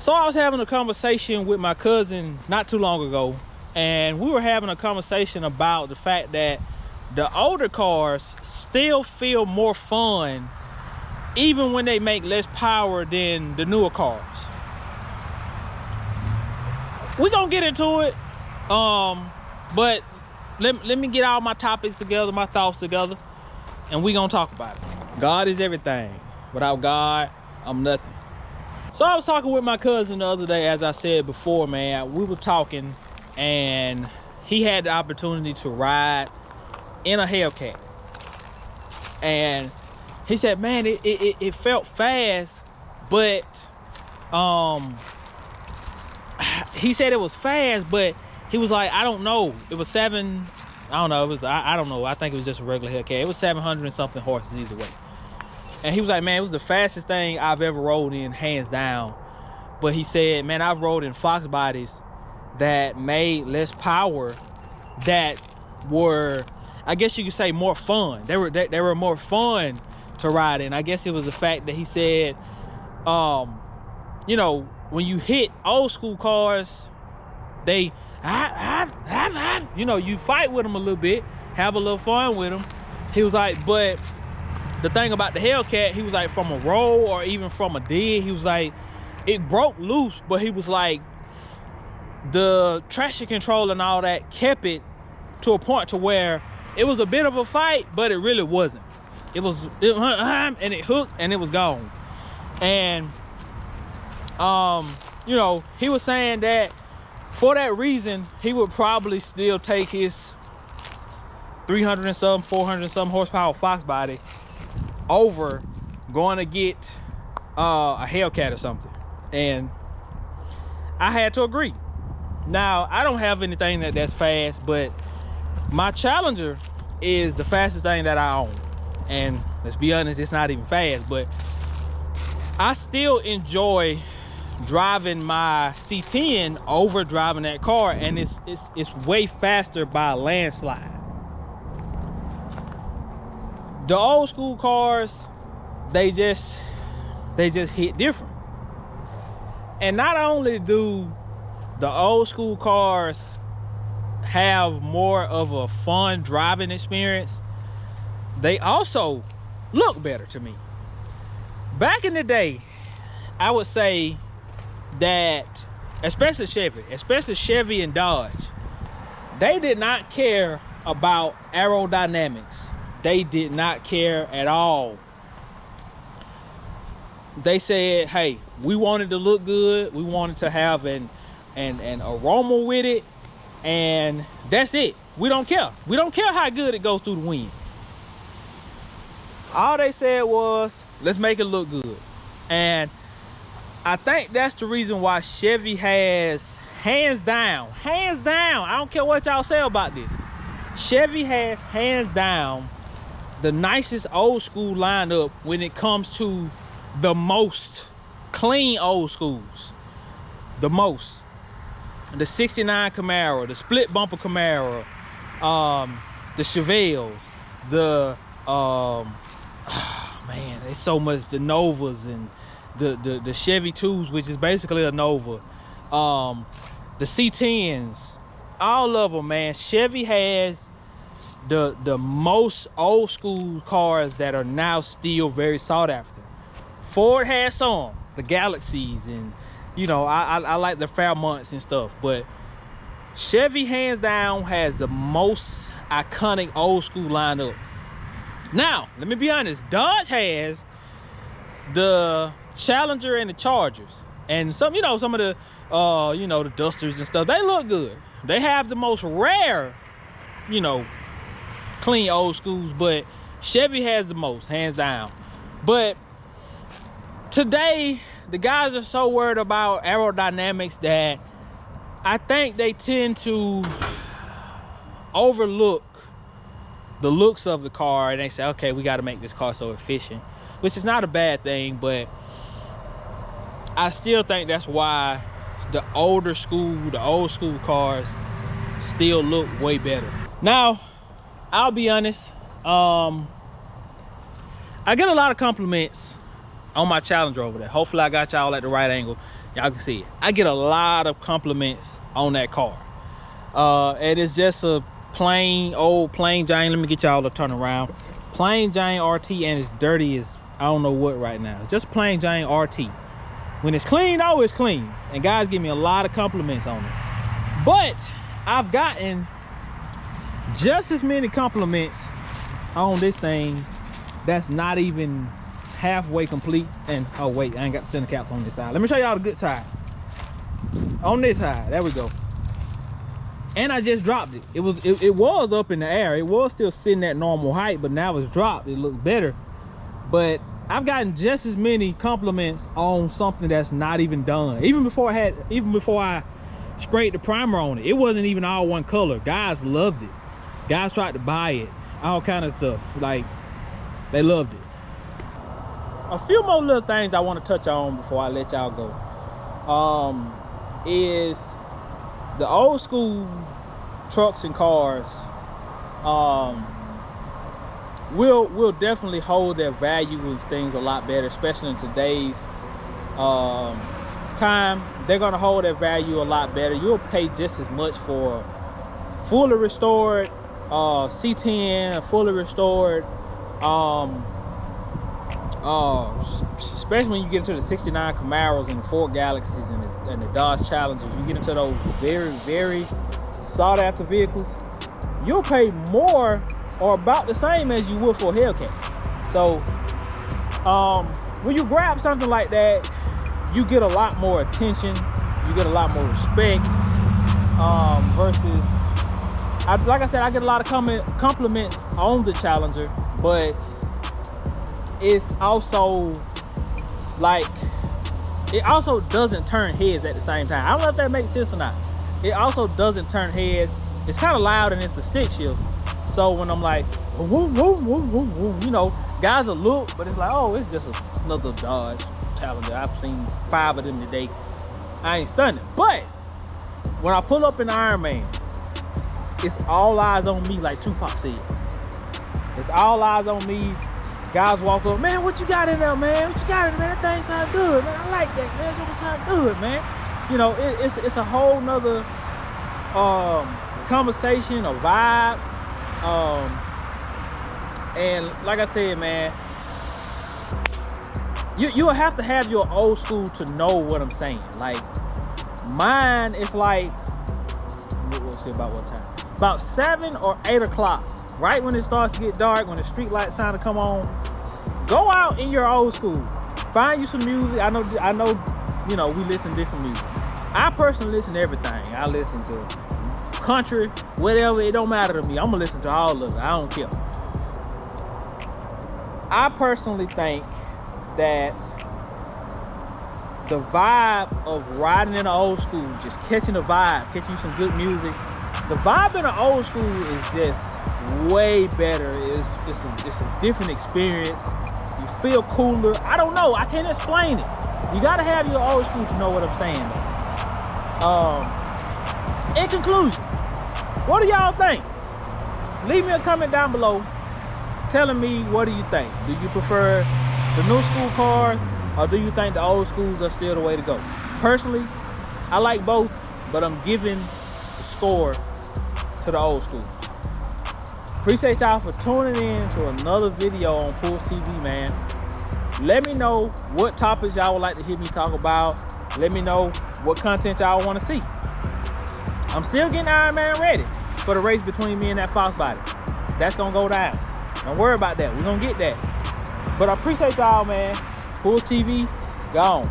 So I was having a conversation with my cousin not too long ago, and we were having a conversation about the fact that the older cars still feel more fun even when they make less power than the newer cars. We're gonna get into it, but let me get all my topics together, my thoughts together, and we gonna talk about it. God is everything. Without God, I'm nothing. So I was talking with my cousin the other day, as I said before, man. We were talking, and he had the opportunity to ride in a Hellcat. And he said, man, it felt fast, but he said it was fast, but he was like, I don't know. It was I don't know. I think it was just a regular Hellcat. It was 700 and something horses either way. And he was like, man, it was the fastest thing I've ever rode in, hands down. But he said, man, I've rode in Fox bodies that made less power, that were, I guess you could say, more fun. They were more fun to ride in. I guess it was the fact that he said, you know, when you hit old school cars, they, you know, you fight with them a little bit, have a little fun with them. He was like, but the thing about the Hellcat, he was like, from a roll or even from a dig, he was like, it broke loose, but he was like, the traction control and all that kept it to a point to where it was a bit of a fight, but it really wasn't. And it hooked and it was gone. And you know, he was saying that for that reason, he would probably still take his 300 and some, 400 and some horsepower Fox body over going to get a Hellcat or something. And I had to agree. Now, I don't have anything that's fast, but my Challenger is the fastest thing that I own. And let's be honest, it's not even fast, but I still enjoy driving my C10 over driving that car, and it's way faster by a landslide. The old school cars, they just hit different. And not only do the old school cars have more of a fun driving experience, they also look better to me. Back in the day, I would say that, especially Chevy and Dodge, they did not care about aerodynamics. They did not care at all. They said, hey, we wanted to look good. We wanted to have an aroma with it, and that's it. We don't care. We don't care how good it goes through the wind. All they said was, let's make it look good. And I think that's the reason why Chevy has, hands down, I don't care what y'all say about this, Chevy has, hands down, the nicest old school lineup when it comes to the most clean old schools. The most. The 69 Camaro, the split bumper Camaro, the Chevelle, the man, there's so much, the Novas and the Chevy 2s, which is basically a Nova, the C10s, all of them, man. Chevy has the most old school cars that are now still very sought after. Ford has some, the Galaxies, and you know, I like the Fairmonts and stuff, but Chevy hands down has the most iconic old school lineup. Now, let me be honest, Dodge has the Challenger and the Chargers, and some of the the Dusters and stuff. They look good. They have the most rare, clean old schools, but Chevy has the most, hands down. But today, the guys are so worried about aerodynamics that I think they tend to overlook the looks of the car, and they say, okay, we got to make this car so efficient, which is not a bad thing, but I still think that's why the old school cars still look way better. Now, I'll be honest, I get a lot of compliments on my Challenger over there. Hopefully I got y'all at the right angle. Y'all can see it. I get a lot of compliments on that car. And it's just a plain Jane. Let me get y'all to turn around. Plain Jane RT, and it's dirty as I don't know what right now. Just plain Jane RT. When it's clean, oh, it's clean. And guys give me a lot of compliments on it. But I've gotten just as many compliments on this thing that's not even halfway complete. And oh wait, I ain't got the center caps on this side. Let me show y'all the good side. On this side, there we go. And I just dropped it. It was up in the air. It was still sitting at normal height, but now it's dropped. It looks better. But I've gotten just as many compliments on something that's not even done. Even before I sprayed the primer on it, it wasn't even all one color. Guys loved it. Guys tried to buy it. All kind of stuff. Like, they loved it. A few more little things I want to touch on before I let y'all go. Is the old school trucks and cars will definitely hold their value and things a lot better, especially in today's time. They're gonna hold their value a lot better. You'll pay just as much for fully restored C10, fully restored especially when you get into the 69 Camaros and the Ford Galaxies and the Dodge Challengers. You get into those very, very sought after vehicles, you'll pay more or about the same as you would for a Hellcat. So when you grab something like that, you get a lot more attention, you get a lot more respect, versus like I said, I get a lot of compliments on the Challenger, but it's also like, it also doesn't turn heads at the same time. I don't know if that makes sense or not. It also doesn't turn heads. It's kind of loud and it's a stick shift. So when I'm like, woo, woo, woo, woo, woo, you know, guys will look, but it's like, oh, it's just another Dodge Challenger. I've seen 5 of them today. I ain't stunning. But when I pull up in Iron Man, it's all eyes on me, like Tupac said. It's all eyes on me. Guys walk up, man, what you got in there, man? What you got in there, man? That thing sound good, man. I like that, man. That sound good, man. You know, it's a whole nother conversation, a vibe. And like I said, man, you'll have to have your old school to know what I'm saying. Like, mine is like, we'll see about what time. About 7 or 8 o'clock, right when it starts to get dark, when the street lights trying to come on. Go out in your old school, find you some music. I know, you know, we listen to different music. I personally listen to everything. I listen to country, whatever. It don't matter to me. I'm gonna listen to all of it. I don't care. I personally think that the vibe of riding in the old school, just catching the vibe, catching you some good music. The vibe in the old school is just way better. It's a different experience. You feel cooler. I don't know. I can't explain it. You gotta have your old school to know what I'm saying, though. In conclusion, what do y'all think? Leave me a comment down below telling me, what do you think? Do you prefer the new school cars, or do you think the old schools are still the way to go? Personally, I like both, but I'm giving the score to the old school. Appreciate y'all for tuning in to another video on PullsTv, man. Let me know what topics y'all would like to hear me talk about. Let me know what content y'all want to see. I'm still getting Iron Man ready for the race between me and that Fox body. That's gonna go down. Don't worry about that. We're gonna get that. But I appreciate y'all, man. PullsTv, gone.